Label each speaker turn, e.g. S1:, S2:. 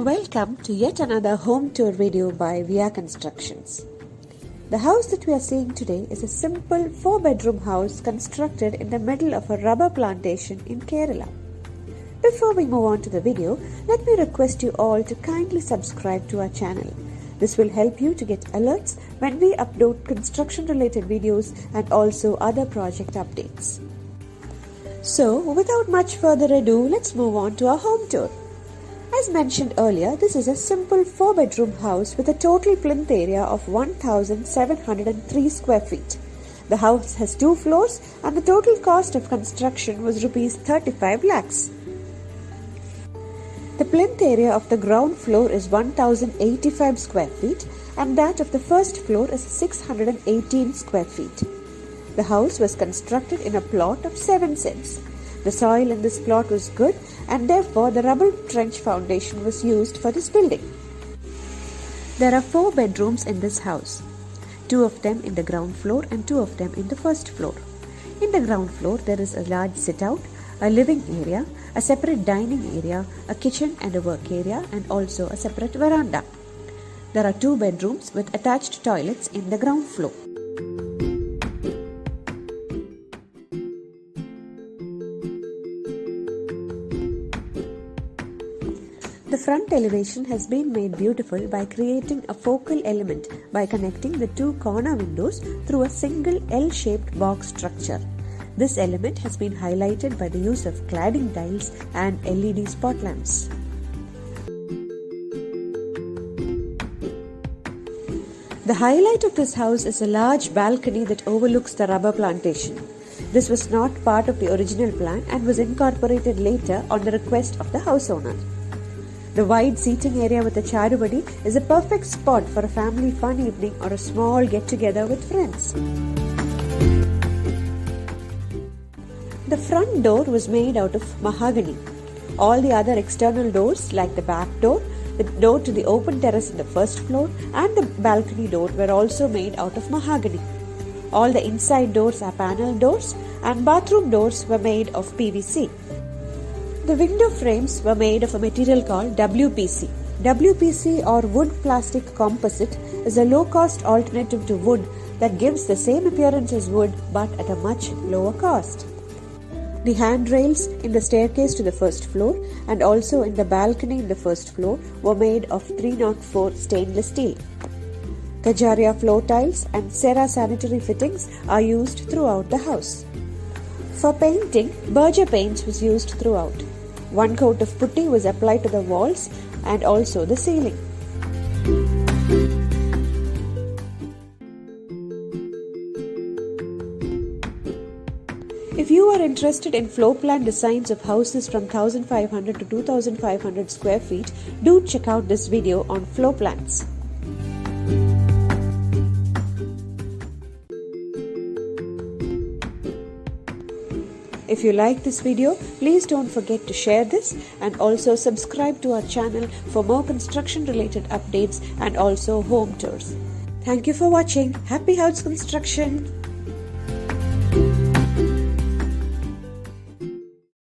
S1: Welcome to yet another home tour video by Viya Constructions. The house that we are seeing today is a simple 4-bedroom house constructed in the middle of a rubber plantation in Kerala. Before we move on to the video, let me request you all to kindly subscribe to our channel. This will help you to get alerts when we upload construction related videos and also other project updates. So without much further ado, let's move on to our home tour. As mentioned earlier, this is a simple 4-bedroom house with a total plinth area of 1,703 square feet. The house has 2 floors and the total cost of construction was Rs 35 lakhs. The plinth area of the ground floor is 1,085 square feet and that of the first floor is 618 square feet. The house was constructed in a plot of 7 cents. The soil in this plot was good and therefore the rubble trench foundation was used for this building. There are 4 bedrooms in this house, 2 of them in the ground floor and 2 of them in the first floor. In the ground floor there is a large sit-out, a living area, a separate dining area, a kitchen and a work area and also a separate veranda. There are 2 bedrooms with attached toilets in the ground floor. The front elevation has been made beautiful by creating a focal element by connecting the 2 corner windows through a single L-shaped box structure. This element has been highlighted by the use of cladding tiles and LED spot lamps. The highlight of this house is a large balcony that overlooks the rubber plantation. This was not part of the original plan and was incorporated later on the request of the house owner. The wide seating area with a charubadi is a perfect spot for a family fun evening or a small get-together with friends. The front door was made out of mahogany. All the other external doors like the back door, the door to the open terrace in the first floor and the balcony door were also made out of mahogany. All the inside doors are panel doors and bathroom doors were made of PVC. The window frames were made of a material called WPC. WPC or wood plastic composite is a low-cost alternative to wood that gives the same appearance as wood but at a much lower cost. The handrails in the staircase to the first floor and also in the balcony in the first floor were made of 304 stainless steel. Kajaria floor tiles and Cera sanitary fittings are used throughout the house. For painting, Berger paints was used throughout. 1 coat of putty was applied to the walls and also the ceiling. If you are interested in floor plan designs of houses from 1,500 to 2,500 square feet, do check out this video on floor plans. If you like this video, please don't forget to share this and also subscribe to our channel for more construction related updates and also home tours. Thank you for watching. Happy house construction!